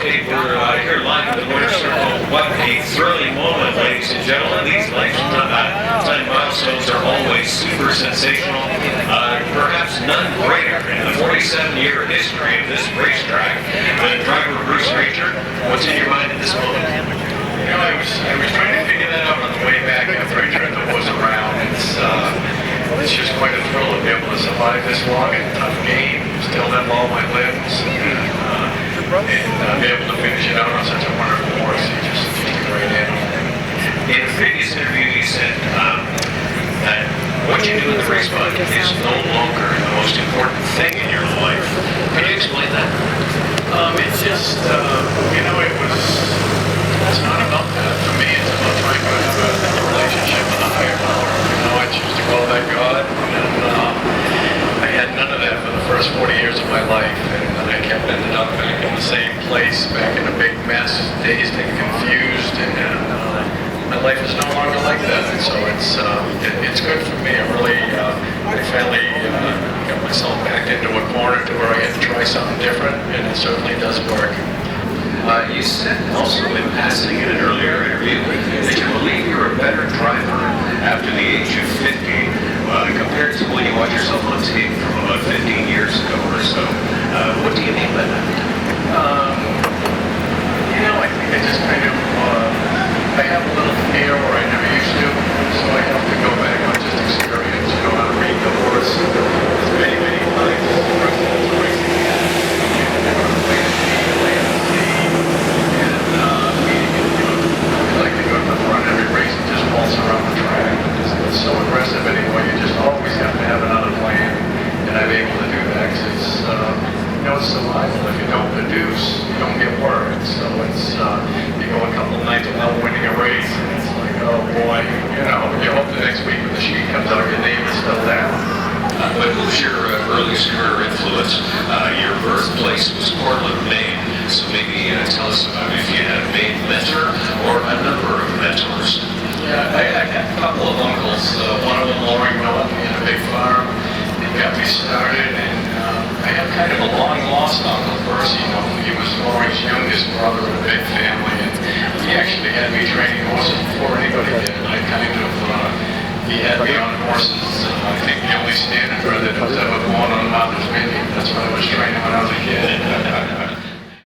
Okay, we're here live at the Winter Circle. What a thrilling moment, ladies and gentlemen. These lifetime milestones are always super sensational. Perhaps none greater in the 47-year history of this racetrack than driver Bruce Ranger. What's in your mind at this moment? You know, I was trying to figure that out on the way back after I turned the was around. It's just quite a thrill to be able to survive this long and tough game, still have all my limbs, and be able to finish it out on such a wonderful horse. He's just a great animal. In a previous interview, you said that what you do in the race bud is no longer the most important thing in your life. Can you explain that? It's just, it's not about that. For me, it's about trying to have a relationship with a higher power. I choose to call that God, and I had none of that for the first 40 years of my life, and I ended up back in the same place, back in a big mess, dazed and confused, and my life is no longer like that. And so it's good for me. I finally got myself back into a corner to where I had to try something different, and it certainly does work. You said also in passing in an earlier interview that you believe you're a better driver after the age of 50 compared to when you watch yourself on tape from about 15 years ago or so. What do you mean by that? I think I just kind of, I have a little fear where I never used to, so I have to go back on just experience, how to read the horse. Many, many times, around the track. It's so aggressive anyway, you just always have to have another plan, and I'm able to do that because it's survival. If you don't produce, you don't get word. So you go a couple of nights without winning a race, and it's like, oh boy, you hope the next week when the sheet comes out, your name is still down. But who's your earliest career influence? Your birthplace was Portland, Maine, so maybe tell us about if you had a Maine mentor or a number of mentors. Yeah, I had a couple of uncles. One of them, Loring Miller, he had a big farm. He got me started, and I have kind of a long-lost uncle, Percy. He was Loring's youngest brother in a big family, and he actually had me training horses before anybody did. He had me on horses. I think the only standard brother that was ever born on Martha's Vineyard. That's what I was training when I was a kid.